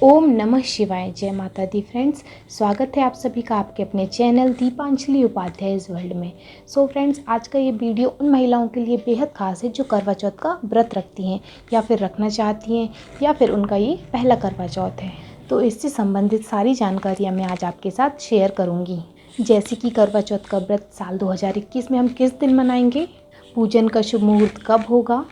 ओम नमः शिवाय। जय माता दी फ्रेंड्स, स्वागत है आप सभी का आपके अपने चैनल दीपांजलि उपाध्याय इस वर्ल्ड में। सो फ्रेंड्स, आज का ये वीडियो उन महिलाओं के लिए बेहद खास है जो करवा चौथ का व्रत रखती हैं या फिर रखना चाहती हैं या फिर उनका ये पहला करवा चौथ है। तो इससे संबंधित सारी जानकारियाँ मैं आज आपके साथ शेयर करूँगी, जैसे कि करवा चौथ का व्रत साल 2021 में हम किस दिन मनाएंगे, पूजन का शुभ मुहूर्त कब होगा,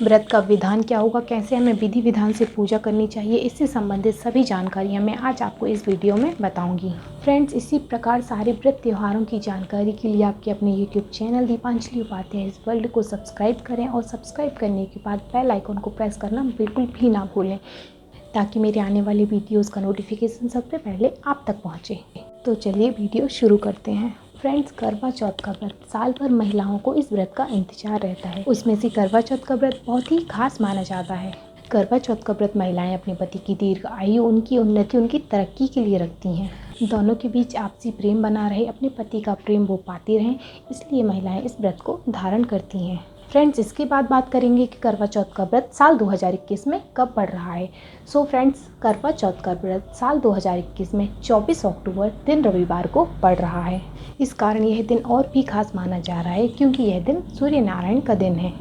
व्रत का विधान क्या होगा, कैसे हमें विधि विधान से पूजा करनी चाहिए, इससे संबंधित सभी जानकारियाँ मैं आज आपको इस वीडियो में बताऊंगी। फ्रेंड्स, इसी प्रकार सारे व्रत त्योहारों की जानकारी के लिए आपके अपने यूट्यूब चैनल दीपांजलि उपाध्याय इस वर्ल्ड को सब्सक्राइब करें और सब्सक्राइब करने के बाद बेल आइकन को प्रेस करना बिल्कुल भी ना भूलें, ताकि मेरे आने वाले वीडियोज़ का नोटिफिकेशन सबसे पहले आप तक पहुँचे। तो चलिए वीडियो शुरू करते हैं। फ्रेंड्स, करवा चौथ का व्रत साल भर महिलाओं को इस व्रत का इंतजार रहता है। उसमें से करवा चौथ का व्रत बहुत ही खास माना जाता है। करवा चौथ का व्रत महिलाएं अपने पति की दीर्घ आयु, उनकी उन्नति, उनकी तरक्की के लिए रखती हैं। दोनों के बीच आपसी प्रेम बना रहे, अपने पति का प्रेम वो पाती रहें, इसलिए महिलाएं इस व्रत को धारण करती हैं। फ्रेंड्स, इसके बाद बात करेंगे कि करवा चौथ का व्रत साल 2021 में कब पड़ रहा है। सो फ्रेंड्स, करवा चौथ का व्रत साल 2021 में 24 अक्टूबर दिन रविवार को पड़ रहा है। इस कारण यह दिन और भी खास माना जा रहा है, क्योंकि यह दिन सूर्य नारायण का दिन है।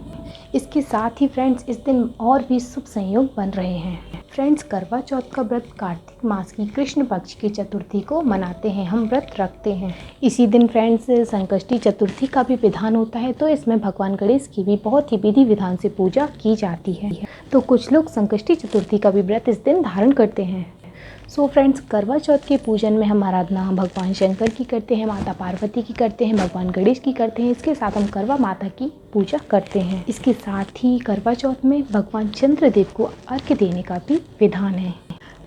इसके साथ ही फ्रेंड्स, इस दिन और भी शुभ संयोग बन रहे हैं। फ्रेंड्स, करवा चौथ का व्रत कार्तिक मास की कृष्ण पक्ष की चतुर्थी को मनाते हैं, हम व्रत रखते हैं। इसी दिन फ्रेंड्स संकष्टी चतुर्थी का भी विधान होता है, तो इसमें भगवान गणेश की भी बहुत ही विधि विधान से पूजा की जाती है। तो कुछ लोग संकष्टी चतुर्थी का भी व्रत इस दिन धारण करते हैं। सो फ्रेंड्स, करवा चौथ के पूजन में हम आराधना भगवान शंकर की करते हैं, माता पार्वती की करते हैं, भगवान गणेश की करते हैं। इसके साथ हम करवा माता की पूजा करते हैं। इसके साथ ही करवा चौथ में भगवान चंद्रदेव को अर्घ्य देने का भी विधान है।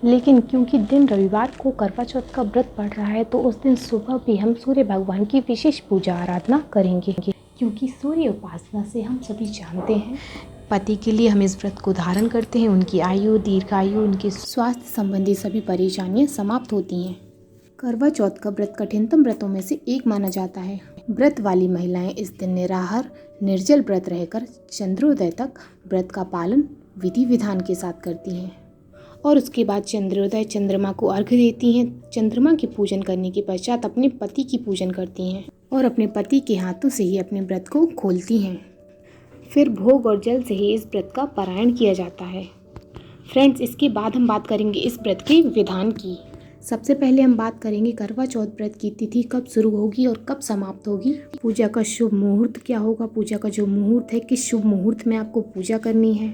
लेकिन क्योंकि दिन रविवार को करवा चौथ का व्रत पड़ रहा है, तो उस दिन सुबह भी हम सूर्य भगवान की विशेष पूजा आराधना करेंगे, क्योंकि सूर्य उपासना से हम सभी जानते हैं पति के लिए हम इस व्रत को धारण करते हैं, उनकी आयु, दीर्घायु, उनके स्वास्थ्य संबंधी सभी परेशानियां समाप्त होती हैं। करवा चौथ का व्रत कठिनतम व्रतों में से एक माना जाता है। व्रत वाली महिलाएं इस दिन निराहार निर्जल व्रत रहकर चंद्रोदय तक व्रत का पालन विधि विधान के साथ करती हैं और उसके बाद चंद्रोदय चंद्रमा को अर्घ्य देती हैं। चंद्रमा के पूजन करने के पश्चात अपने पति की पूजन करती हैं और अपने पति के हाथों से ही अपने व्रत को खोलती हैं। फिर भोग और जल से ही इस व्रत का पारायण किया जाता है। फ्रेंड्स, इसके बाद हम बात करेंगे इस व्रत के विधान की। सबसे पहले हम बात करेंगे करवा चौथ व्रत की तिथि कब शुरू होगी और कब समाप्त होगी। पूजा का शुभ मुहूर्त क्या होगा, पूजा का जो मुहूर्त है, किस शुभ मुहूर्त में आपको पूजा करनी है,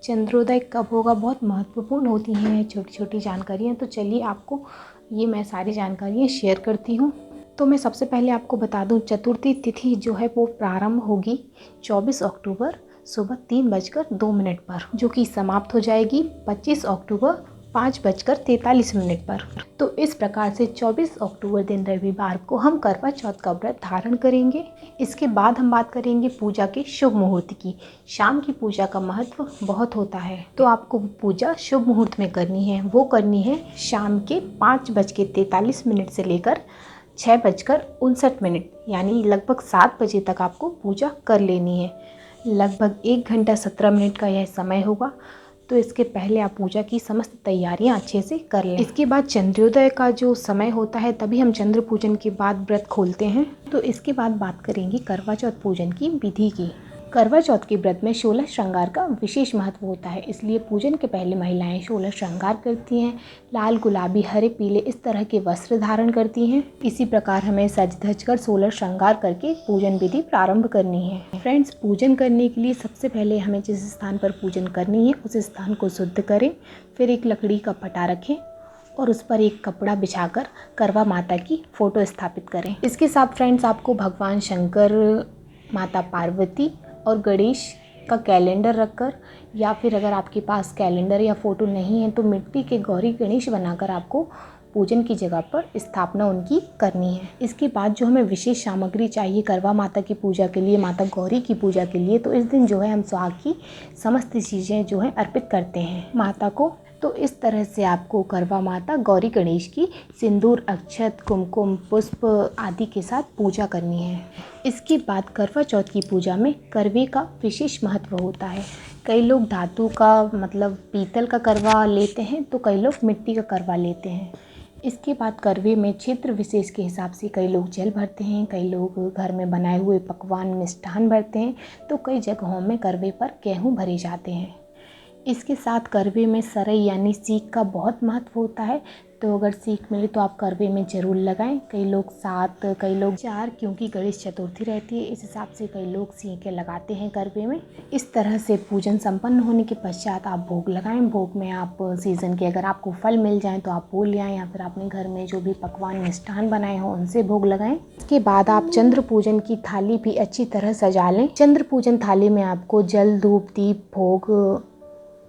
चंद्रोदय कब होगा, बहुत महत्वपूर्ण होती हैं छोटी छोटी जानकारियाँ। तो चलिए आपको ये मैं सारी जानकारियाँ शेयर करती हूँ। तो मैं सबसे पहले आपको बता दूं, चतुर्थी तिथि जो है वो प्रारंभ होगी 24 अक्टूबर सुबह 3:02 पर, जो कि समाप्त हो जाएगी 25 अक्टूबर 5:43 पर। तो इस प्रकार से 24 अक्टूबर दिन रविवार को हम करवा चौथ का व्रत धारण करेंगे। इसके बाद हम बात करेंगे पूजा के शुभ मुहूर्त की। शाम की पूजा का महत्व बहुत होता है, तो आपको पूजा शुभ मुहूर्त में करनी है। वो करनी है शाम के 5:43 से लेकर 6:59, यानी लगभग 7 बजे तक आपको पूजा कर लेनी है। लगभग 1 घंटा 17 मिनट का यह समय होगा, तो इसके पहले आप पूजा की समस्त तैयारियां अच्छे से कर लें। इसके बाद चंद्रोदय का जो समय होता है, तभी हम चंद्र पूजन के बाद व्रत खोलते हैं। तो इसके बाद बात करेंगे करवा चौथ पूजन की विधि की। करवा चौथ के व्रत में 16 श्रृंगार का विशेष महत्व होता है, इसलिए पूजन के पहले महिलाएं 16 श्रृंगार करती हैं। लाल, गुलाबी, हरे, पीले इस तरह के वस्त्र धारण करती हैं। इसी प्रकार हमें सज धज कर 16 श्रृंगार करके पूजन विधि प्रारंभ करनी है। फ्रेंड्स, पूजन करने के लिए सबसे पहले हमें जिस स्थान पर पूजन करनी है उस स्थान को शुद्ध करें। फिर एक लकड़ी का पटा रखें और उस पर एक कपड़ा बिछाकर करवा माता की फोटो स्थापित करें। इसके साथ फ्रेंड्स, आपको भगवान शंकर, माता पार्वती और गणेश का कैलेंडर रखकर, या फिर अगर आपके पास कैलेंडर या फ़ोटो नहीं है तो मिट्टी के गौरी गणेश बनाकर आपको पूजन की जगह पर स्थापना उनकी करनी है। इसके बाद जो हमें विशेष सामग्री चाहिए करवा माता की पूजा के लिए, माता गौरी की पूजा के लिए, तो इस दिन जो है हम सुहाग की समस्त चीज़ें जो है अर्पित करते हैं माता को। तो इस तरह से आपको करवा माता, गौरी गणेश की सिंदूर, अक्षत, कुमकुम, पुष्प आदि के साथ पूजा करनी है। इसके बाद करवा चौथ की पूजा में करवे का विशेष महत्व होता है। कई लोग धातु का मतलब पीतल का करवा लेते हैं तो कई लोग मिट्टी का करवा लेते हैं। इसके बाद करवे में क्षेत्र विशेष के हिसाब से कई लोग जल भरते हैं, कई लोग घर में बनाए हुए पकवान मिष्ठान भरते हैं, तो कई जगहों में करवे पर गेहूँ भरे जाते हैं। इसके साथ करवे में सरई यानी सीख का बहुत महत्व होता है, तो अगर सीख मिले तो आप करवे में ज़रूर लगाएं। कई लोग 7, कई लोग 4, क्योंकि गणेश चतुर्थी रहती है इस हिसाब से कई लोग सीखें लगाते हैं करवे में। इस तरह से पूजन संपन्न होने के पश्चात आप भोग लगाएं। भोग में आप सीज़न के अगर आपको फल मिल जाएं तो आप वो ले आएँ, या फिर अपने घर में जो भी पकवान मिष्ठान बनाए हों उनसे भोग लगाएं। इसके बाद आप चंद्र पूजन की थाली भी अच्छी तरह सजा लें। चंद्र पूजन थाली में आपको जल, धूप, दीप, भोग,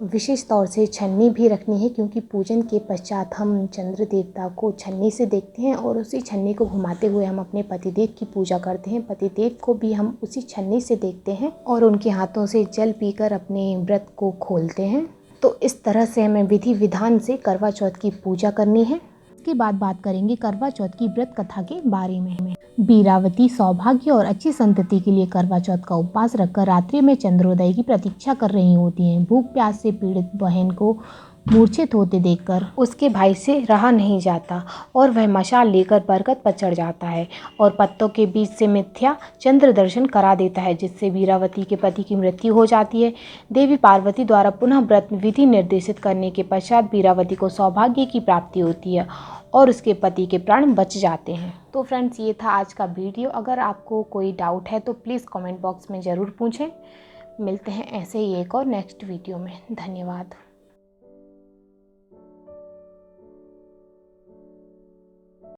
विशेष तौर से छन्नी भी रखनी है, क्योंकि पूजन के पश्चात हम चंद्र देवता को छन्नी से देखते हैं और उसी छन्नी को घुमाते हुए हम अपने पतिदेव की पूजा करते हैं। पतिदेव को भी हम उसी छन्नी से देखते हैं और उनके हाथों से जल पीकर अपने व्रत को खोलते हैं। तो इस तरह से हमें विधि विधान से करवा चौथ की पूजा करनी है। इसके बाद बात करेंगे करवा चौथ की व्रत कथा के बारे में। बीरावती सौभाग्य और अच्छी संतति के लिए करवा चौथ का उपवास रखकर रात्रि में चंद्रोदय की प्रतीक्षा कर रही होती हैं। भूख प्यास से पीड़ित बहन को मूर्छित होते देखकर उसके भाई से रहा नहीं जाता और वह मशाल लेकर बरगद पर चढ़ जाता है और पत्तों के बीच से मिथ्या चंद्र दर्शन करा देता है, जिससे बीरावती के पति की मृत्यु हो जाती है। देवी पार्वती द्वारा पुनः व्रत विधि निर्देशित करने के पश्चात बीरावती को सौभाग्य की प्राप्ति होती है और उसके पति के प्राण बच जाते हैं। तो फ्रेंड्स, ये था आज का वीडियो। अगर आपको कोई डाउट है तो प्लीज़ कमेंट बॉक्स में ज़रूर पूछें। मिलते हैं ऐसे ही एक और नेक्स्ट वीडियो में। धन्यवाद।